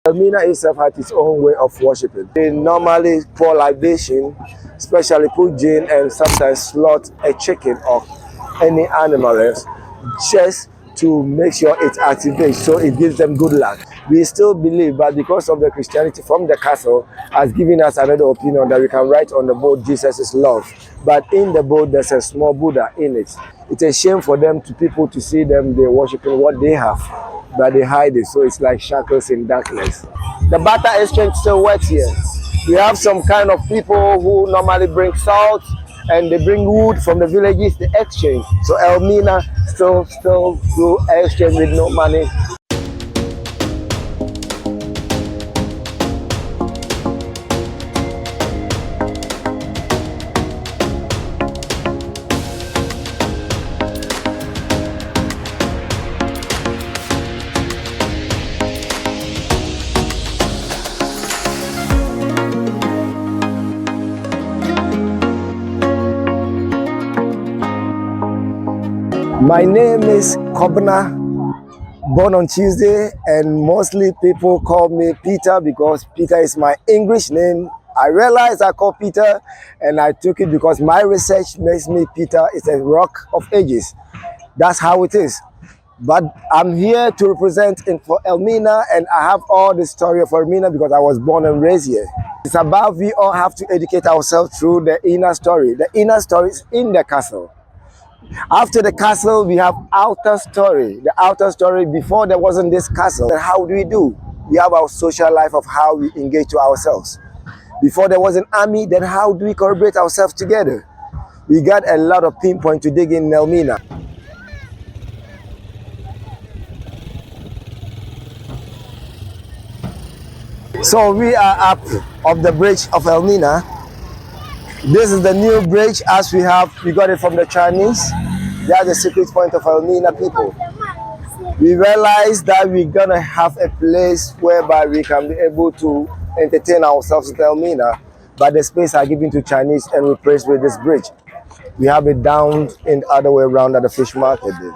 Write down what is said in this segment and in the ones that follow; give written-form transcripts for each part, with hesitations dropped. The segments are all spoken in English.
Elmina itself has its own way of worshiping. They normally pour libation, especially put gin and sometimes slaughter a chicken or any animal else, just to make sure it activates, so it gives them good luck. We still believe, but because of the Christianity from the castle has given us another opinion that we can write on the boat Jesus is love. But in the boat there's a small Buddha in it. It's a shame for them to people to see them, they're worshiping what they have, but they hide it, so it's like shackles in darkness. The barter exchange still works here. We have some kind of people who normally bring salt and they bring wood from the villages, they exchange. So Elmina still do exchange with no money. My name is Kobna, born on Tuesday, and mostly people call me Peter because Peter is my English name. I realized I called Peter and I took it because my research makes me Peter. It's a rock of ages. That's how it is. But I'm here to represent for Elmina, and I have all the story of Elmina because I was born and raised here. It's about we all have to educate ourselves through the inner story. The inner story is in the castle. After the castle, we have outer story. The outer story, before there wasn't this castle, then how do we do? We have our social life of how we engage to ourselves. Before there was an army, then how do we collaborate ourselves together? We got a lot of pinpoint to dig in Elmina. So we are up of the bridge of Elmina. This is the new bridge as we got it from the Chinese. They are the secret point of Elmina people. We realized that we're gonna have a place whereby we can be able to entertain ourselves in Elmina, but the space are given to Chinese and replaced with this bridge. We have it down in the other way around at the fish market there.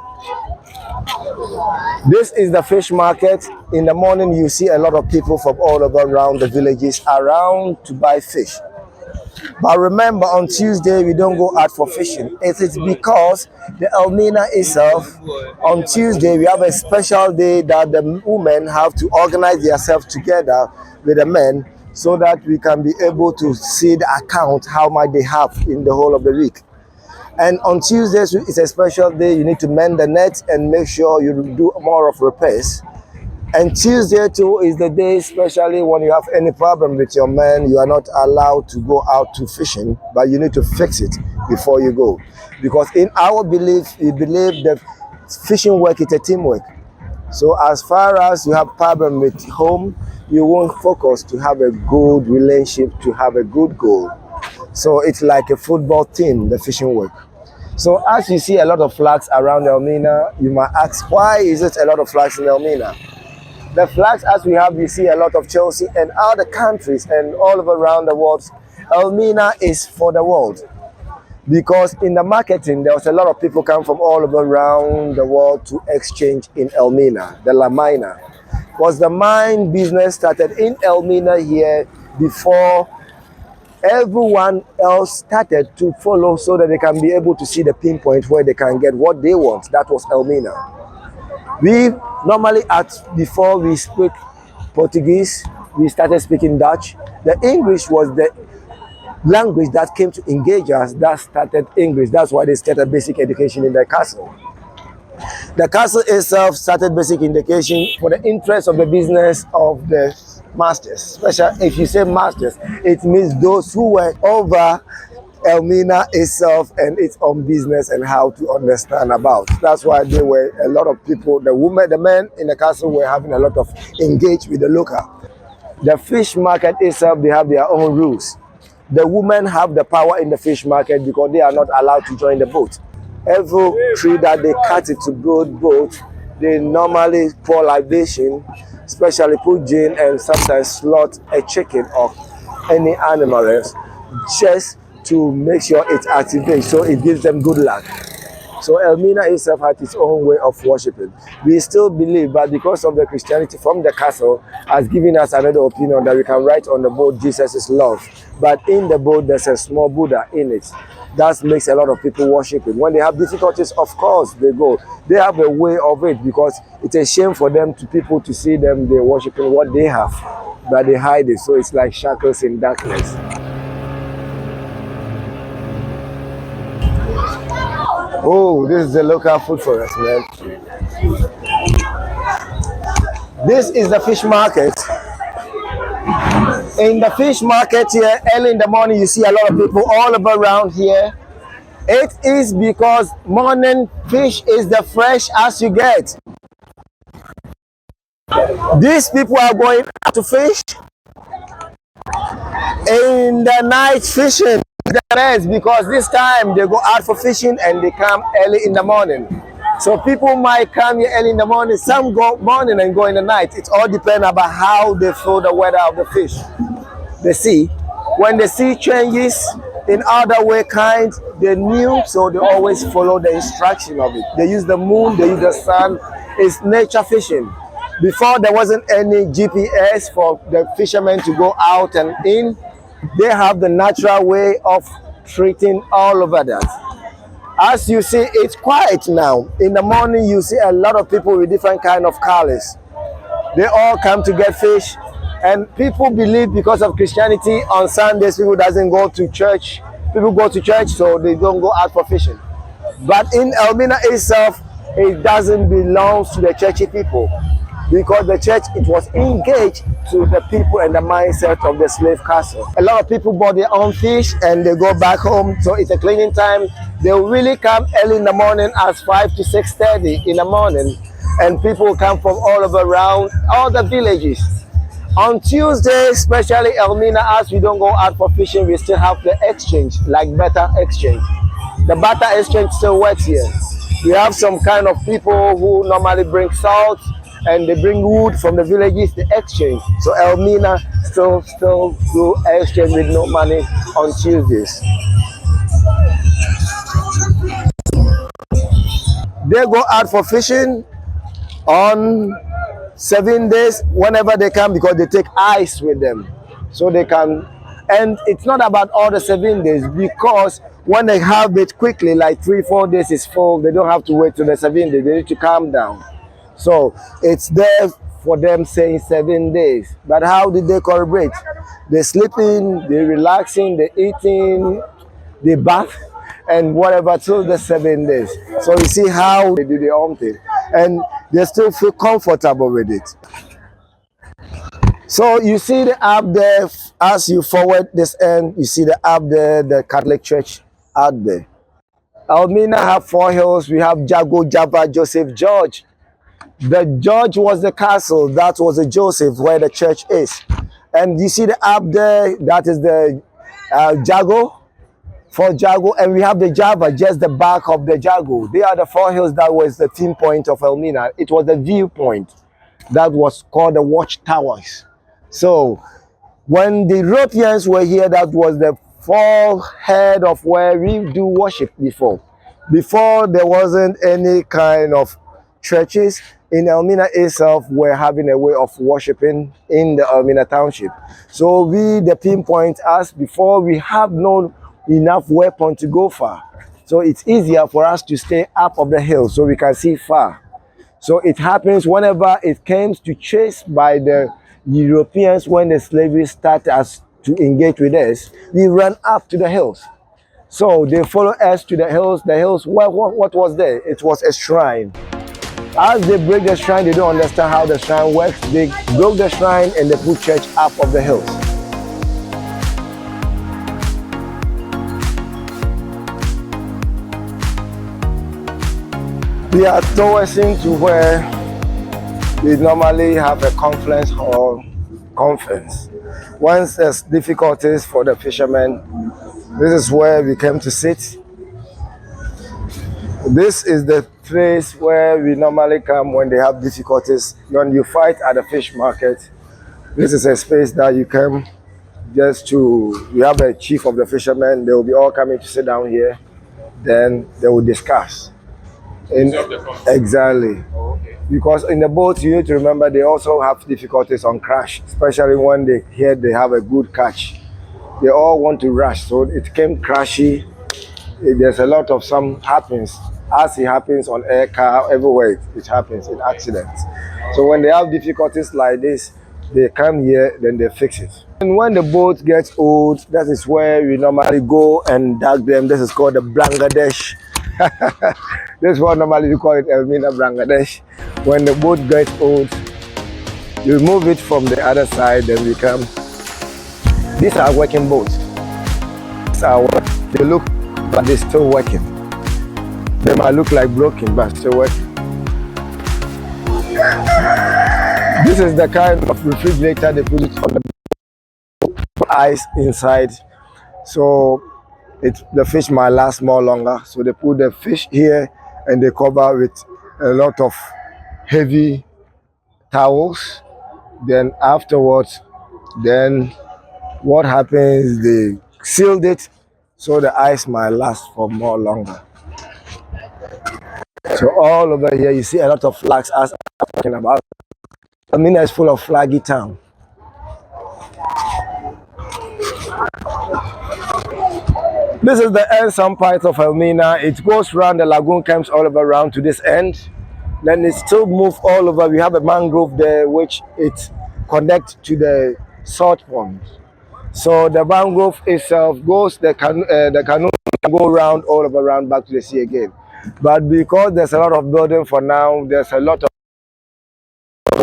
This is the fish market. In the morning you see a lot of people from all over around the villages around to buy fish. But remember, on Tuesday, we don't go out for fishing. It is because the Elmina itself, on Tuesday, we have a special day that the women have to organize themselves together with the men so that we can be able to see the account, how much they have in the whole of the week. And on Tuesdays, it's a special day. You need to mend the net and make sure you do more of repairs. And Tuesday too is the day, especially when you have any problem with your man, you are not allowed to go out to fishing, but you need to fix it before you go. Because in our belief, we believe that fishing work is a teamwork. So as far as you have problem with home, you won't focus to have a good relationship, to have a good goal. So it's like a football team, the fishing work. So as you see a lot of flags around Elmina, you might ask, why is it a lot of flags in Elmina? The flags as we have, we see a lot of Chelsea and other countries and all over around the world. Elmina is for the world. Because in the marketing, there was a lot of people come from all over around the world to exchange in Elmina, the Lamina. Was the mine business started in Elmina here before everyone else started to follow so that they can be able to see the pinpoint where they can get what they want. That was Elmina. We normally, before we speak Portuguese, we started speaking Dutch. The English was the language that came to engage us, that started English. That's why they started basic education in the castle. The castle itself started basic education for the interest of the business of the masters. Especially if you say masters, it means those who were over Elmina itself and its own business and how to understand about. That's why there were a lot of people, the women, the men in the castle were having a lot of engage with the local. The fish market itself, they have their own rules. The women have the power in the fish market because they are not allowed to join the boat. Every tree that they cut it to build boat, they normally pour libation, especially put gin and sometimes slaughter a chicken or any animal else, just to make sure it activates, so it gives them good luck. So Elmina itself had its own way of worshiping. We still believe, but because of the Christianity from the castle has given us another opinion that we can write on the boat Jesus is love. But in the boat there's a small Buddha in it. That makes a lot of people worship it. When they have difficulties, of course they go. They have a way of it because it's a shame for them to people to see them, they're worshiping what they have, but they hide it. So it's like shackles in darkness. Oh, this is the local food for us, man. This is the fish market. In the fish market here, early in the morning, you see a lot of people all over around here. It is because morning fish is the fresh as you get. These people are going out to fish. In the night fishing the best because this time they go out for fishing and they come early in the morning. So people might come here early in the morning, some go morning and go in the night. It all depends about how they feel the weather of the fish. The sea. When the sea changes in other way kind, they knew, so they always follow the instruction of it. They use the moon, they use the sun. It's nature fishing. Before there wasn't any GPS for the fishermen to go out and in. They have the natural way of treating all over that. As you see, it's quiet now. In the morning, you see a lot of people with different kind of colors. They all come to get fish, and people believe because of Christianity on Sundays, people doesn't go to church. People go to church, so they don't go out for fishing. But in Elmina itself, it doesn't belong to the churchy people. Because the church, it was engaged to the people and the mindset of the slave castle. A lot of people bought their own fish and they go back home, so it's a cleaning time. They really come early in the morning as 5 to 6:30 in the morning, and people come from all over around, all the villages. On Tuesday, especially Elmina, as we don't go out for fishing, we still have the exchange, like barter exchange. The barter exchange still works here. We have some kind of people who normally bring salt, and they bring wood from the villages, the exchange. So Elmina still do exchange with no money on Tuesdays. They go out for fishing on 7 days whenever they come because they take ice with them. So they can, and it's not about all the 7 days because when they have it quickly, like 3-4 days is full, they don't have to wait till the 7 days, they need to calm down. So it's there for them saying 7 days. But how did they celebrate? They're sleeping, they're relaxing, they're eating, they bath, and whatever till the 7 days. So you see how they do their own thing. And they still feel comfortable with it. So you see the app there, as you forward this end, you see the app there, the Catholic Church out there. Elmina have 4 hills. We have Jago, Java, Joseph, George. The George was the castle, that was the Joseph where the church is. And you see the app there, that is the Jago, for Jago, and we have the Java, just the back of the Jago. They are the 4 hills that was the theme point of Elmina. It was the viewpoint that was called the watchtowers. So when the Europeans were here, that was the forehead of where we do worship before. Before there wasn't any kind of churches. In Elmina itself, we're having a way of worshiping in the Elmina township. So we, the pinpoint us before we have no enough weapon to go far. So it's easier for us to stay up of the hill so we can see far. So it happens whenever it comes to chase by the Europeans when the slavery started us to engage with us, we run up to the hills. So they follow us to the hills. The hills, what was there? It was a shrine. As they break the shrine, they don't understand how the shrine works. They broke the shrine and they put church up of the hills. We are towards to where we normally have a conference hall conference. Once there's difficulties for the fishermen, this is where we came to sit. This is the place where we normally come when they have difficulties. When you fight at the fish market, this is a space that you come just to, we have a chief of the fishermen, they will be all coming to sit down here, then they will discuss. Exactly. Because in the boat, you need to remember they also have difficulties on crash, especially when they hear they have a good catch. They all want to rush, so it came crashy. There's a lot of some happens, as it happens on air car, everywhere it happens in accidents. So when they have difficulties like this, they come here, then they fix it. And when the boat gets old, that is where we normally go and dug them. This is called the Bangladesh. This is what normally we call it Elmina Bangladesh. When the boat gets old, you remove it from the other side, then we come. These are working boats. They look but they're still working. They might look like broken, but still working. This is the kind of refrigerator they put it on the ice inside, so the fish might last more longer. So they put the fish here and they cover with a lot of heavy towels. Then afterwards, then what happens? They sealed it so the ice might last for more longer. So all over here, you see a lot of flags as I'm talking about. Elmina is full of flaggy town. This is the end some part of Elmina. It goes around the lagoon camps all over around to this end. Then it still moves all over. We have a mangrove there which it connects to the salt pond. So the mangrove itself goes, the canoe can go around all over around back to the sea again. But because there's a lot of building for now, there's a lot of,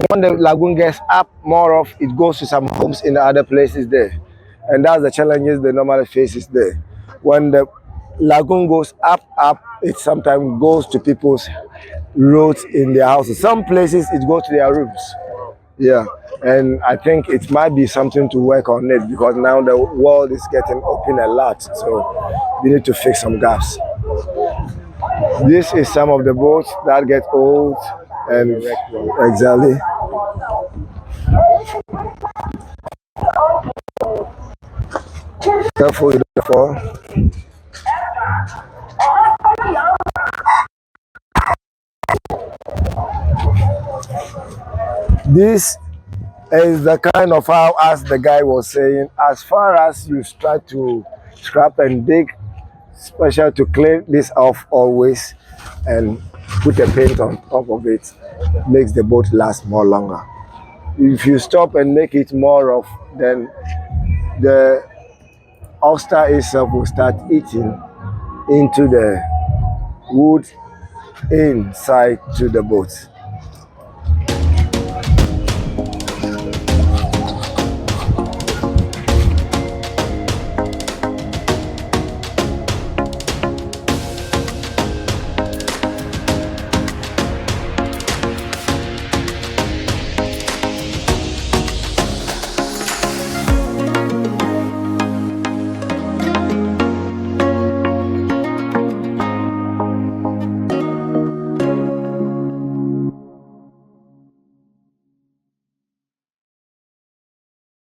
when the lagoon gets up more of, it goes to some homes in the other places there. And that's the challenges the normally faces there. When the lagoon goes up, it sometimes goes to people's roads in their houses. Some places it goes to their rooms. Yeah, and I think it might be something to work on it because now the world is getting open a lot, so we need to fix some gaps. This is some of the boats that get old and exactly. Careful, you don't fall. This is the kind of how, as the guy was saying, as far as you try to scrap and dig, special to clean this off always and put a paint on top of it, makes the boat last more longer. If you stop and make it more of, then the oyster itself will start eating into the wood inside to the boat.